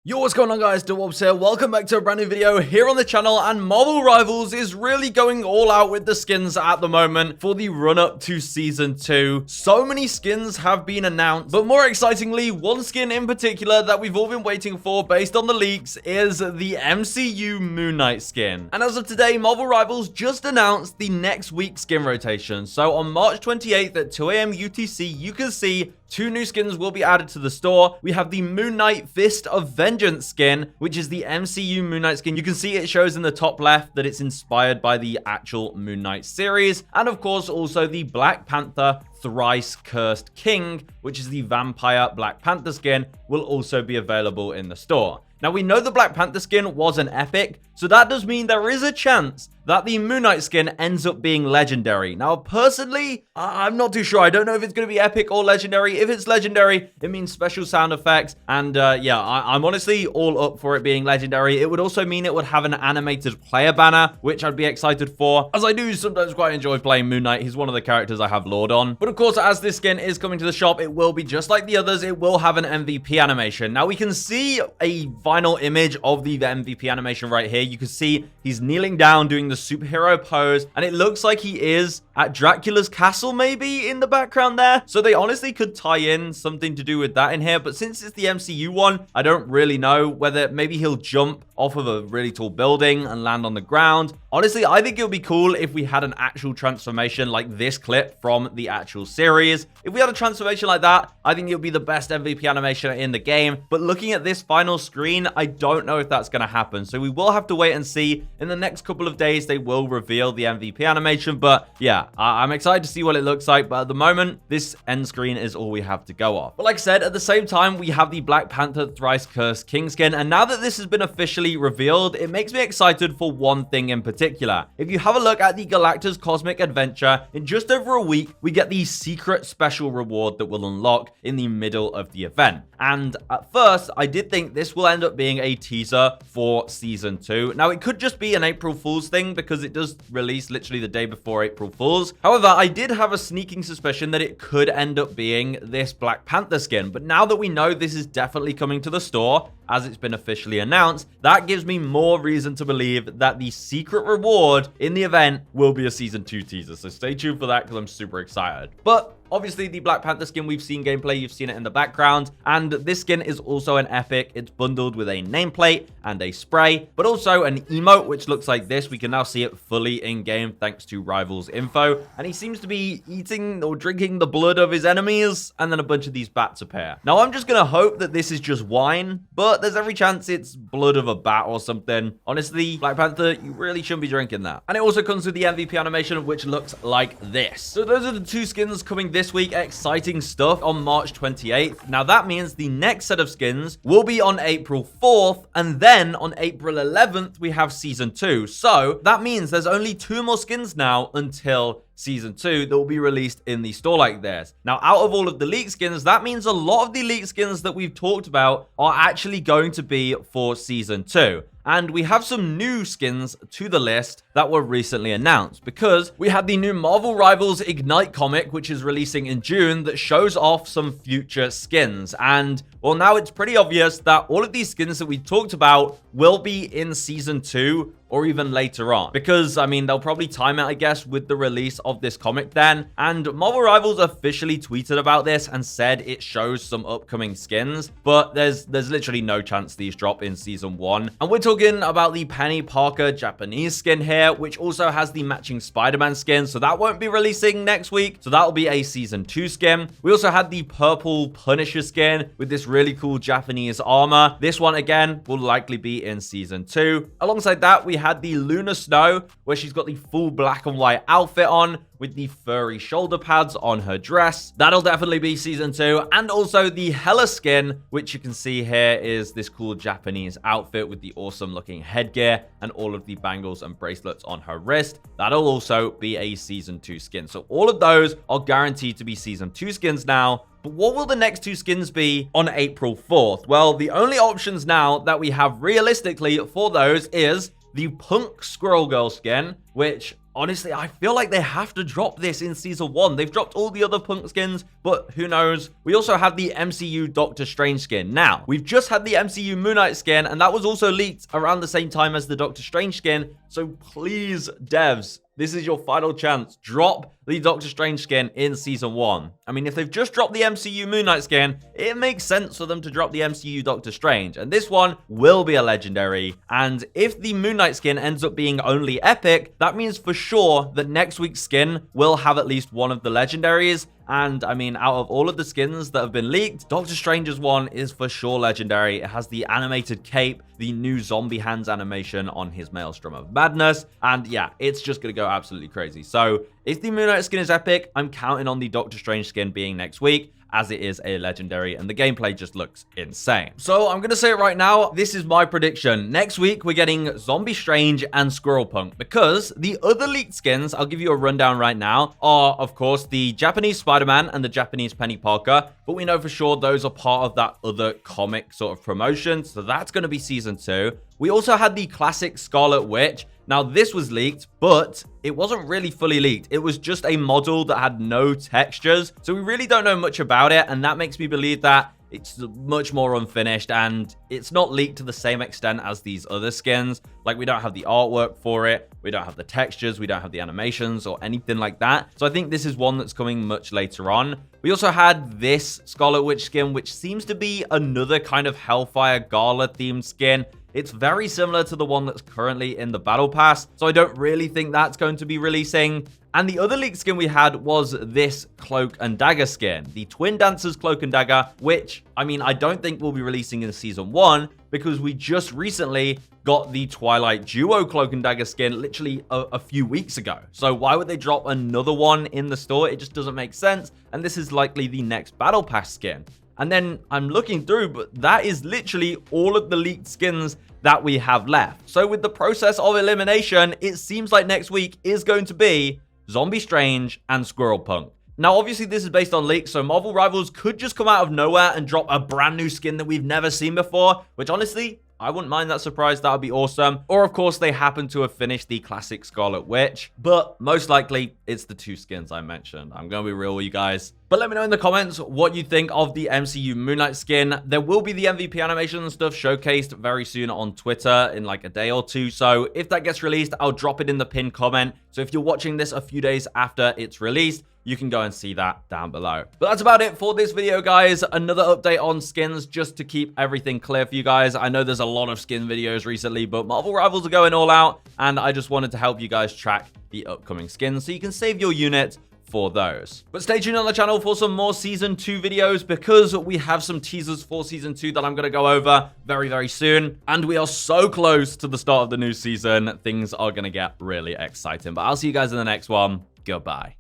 Yo, what's going on guys, Dewobs here, welcome back to a brand new video here on the channel. And Marvel Rivals is really going all out with the skins at the moment for the run up to season 2. So many skins have been announced, but more excitingly, one skin in particular that we've all been waiting for based on the leaks is the MCU Moon Knight skin. And as of today, Marvel Rivals just announced the next week's skin rotation. So on March 28th at 2 AM UTC, you can see 2 new skins will be added to the store. We have the Moon Knight Fist of Vengeance skin, which is the MCU Moon Knight skin. You can see it shows in the top left that it's inspired by the actual Moon Knight series. And of course, also the Black Panther Thrice Cursed King, which is the Vampire Black Panther skin, will also be available in the store. Now, we know the Black Panther skin was an epic, so that does mean there is a chance that the Moon Knight skin ends up being legendary. Now, personally, I'm not too sure. I don't know if it's going to be epic or legendary. If it's legendary, it means special sound effects. And yeah, I'm honestly all up for it being legendary. It would also mean it would have an animated player banner, which I'd be excited for, as I do sometimes quite enjoy playing Moon Knight. He's one of the characters I have Lord on. But of course, as this skin is coming to the shop, it will be just like the others. It will have an MVP animation. Now, we can see a final image of the MVP animation right here. You can see he's kneeling down doing the superhero pose, and it looks like he is at Dracula's castle maybe in the background there. So they honestly could tie in something to do with that in here, but since it's the MCU one, I don't really know whether maybe he'll jump off of a really tall building and land on the ground. Honestly, I think it would be cool if we had an actual transformation like this clip from the actual series. If we had a transformation like that, I think it would be the best MVP animation in the game. But looking at this final screen, I don't know if that's going to happen. So we will have to wait and see. In the next couple of days, they will reveal the MVP animation. But yeah, I'm excited to see what it looks like. But at the moment, this end screen is all we have to go off. But like I said, at the same time, we have the Black Panther Thrice Cursed King skin. And now that this has been officially revealed, it makes me excited for one thing in particular. If you have a look at the Galactus Cosmic Adventure, in just over a week, we get the secret special reward that will unlock in the middle of the event. And at first, I did think this will end up being a teaser for season 2. Now, it could just be an April Fool's thing because it does release literally the day before April Fool's. However, I did have a sneaking suspicion that it could end up being this Black Panther skin. But now that we know this is definitely coming to the store, as it's been officially announced, that gives me more reason to believe that the secret reward in the event will be a season 2 teaser. So stay tuned for that because I'm super excited. But obviously, the Black Panther skin, we've seen gameplay, you've seen it in the background, and this skin is also an epic. It's bundled with a nameplate and a spray, but also an emote, which looks like this. We can now see it fully in-game thanks to Rivals info, and he seems to be eating or drinking the blood of his enemies, and then a bunch of these bats appear. Now, I'm just gonna hope that this is just wine, but there's every chance it's blood of a bat or something. Honestly, Black Panther, you really shouldn't be drinking that. And it also comes with the MVP animation, which looks like this. So those are the 2 skins coming this week. Exciting stuff on March 28th. Now that means the next set of skins will be on April 4th, and then on April 11th we have season 2. So that means there's only 2 more skins now until season 2 that will be released in the store like this. Now, out of all of the leaked skins, that means a lot of the leaked skins that we've talked about are actually going to be for season 2. And we have some new skins to the list that were recently announced, because we had the new Marvel Rivals Ignite comic, which is releasing in June, that shows off some future skins. And well, now it's pretty obvious that all of these skins that we talked about will be in season 2 or even later on, because I mean, they'll probably time it, I guess, with the release of this comic then. And Marvel Rivals officially tweeted about this and said it shows some upcoming skins, but there's literally no chance these drop in season 1. And we're talking about the Penny Parker Japanese skin here, which also has the matching Spider-Man skin, so that won't be releasing next week, so that'll be a season 2 skin. We also had the purple Punisher skin with this really cool Japanese armor. This one again will likely be in season 2. Alongside that, we had the Luna Snow, where she's got the full black and white outfit on with the furry shoulder pads on her dress. That'll definitely be season 2. And also the Hela skin, which you can see here is this cool Japanese outfit with the awesome looking headgear and all of the bangles and bracelets on her wrist. That'll also be a season 2 skin. So all of those are guaranteed to be season 2 skins now. But what will the next 2 skins be on April 4th? Well, the only options now that we have realistically for those is the Punk Squirrel Girl skin, which honestly, I feel like they have to drop this in Season 1. They've dropped all the other Punk skins, but who knows? We also have the MCU Doctor Strange skin. Now, we've just had the MCU Moon Knight skin, and that was also leaked around the same time as the Doctor Strange skin. So please, devs, this is your final chance. Drop the Doctor Strange skin in Season 1. I mean, if they've just dropped the MCU Moon Knight skin, it makes sense for them to drop the MCU Doctor Strange. And this one will be a legendary. And if the Moon Knight skin ends up being only epic, that means for sure that next week's skin will have at least one of the legendaries. And I mean, out of all of the skins that have been leaked, Doctor Strange's one is for sure legendary. It has the animated cape, the new zombie hands animation on his Maelstrom of Madness. And yeah, it's just going to go absolutely crazy. So if the Moon Knight skin is epic, I'm counting on the Doctor Strange skin being next week, as it is a legendary, and the gameplay just looks insane. So I'm going to say it right now, this is my prediction. Next week, we're getting Zombie Strange and Squirrel Punk, because the other leaked skins, I'll give you a rundown right now, are, of course, the Japanese Spider-Man and the Japanese Penny Parker, but we know for sure those are part of that other comic sort of promotion, so that's going to be Season 2. We also had the classic Scarlet Witch. Now, this was leaked, but it wasn't really fully leaked. It was just a model that had no textures. So we really don't know much about it. And that makes me believe that it's much more unfinished and it's not leaked to the same extent as these other skins. Like, we don't have the artwork for it. We don't have the textures. We don't have the animations or anything like that. So I think this is one that's coming much later on. We also had this Scarlet Witch skin, which seems to be another kind of Hellfire Gala themed skin. It's very similar to the one that's currently in the Battle Pass, so I don't really think that's going to be releasing. And the other leaked skin we had was this Cloak and Dagger skin, the Twin Dancers Cloak and Dagger, which, I mean, I don't think we'll be releasing in Season 1 because we just recently got the Twilight Duo Cloak and Dagger skin literally a few weeks ago. So why would they drop another one in the store? It just doesn't make sense. And this is likely the next Battle Pass skin. And then I'm looking through, but that is literally all of the leaked skins that we have left. So with the process of elimination, it seems like next week is going to be Zombie Strange and Squirrel Punk. Now, obviously, this is based on leaks, so Marvel Rivals could just come out of nowhere and drop a brand new skin that we've never seen before, which honestly, I wouldn't mind that surprise. That would be awesome. Or, of course, they happen to have finished the classic Scarlet Witch. But most likely, it's the two skins I mentioned. I'm going to be real with you guys. But let me know in the comments what you think of the MCU Moon Knight skin. There will be the MVP animation and stuff showcased very soon on Twitter in like a day or two. So if that gets released, I'll drop it in the pinned comment. So if you're watching this a few days after it's released, you can go and see that down below. But that's about it for this video, guys. Another update on skins just to keep everything clear for you guys. I know there's a lot of skin videos recently, but Marvel Rivals are going all out, and I just wanted to help you guys track the upcoming skins so you can save your unit for those. But stay tuned on the channel for some more Season 2 videos because we have some teasers for Season 2 that I'm going to go over very, very soon. And we are so close to the start of the new season. Things are going to get really exciting. But I'll see you guys in the next one. Goodbye.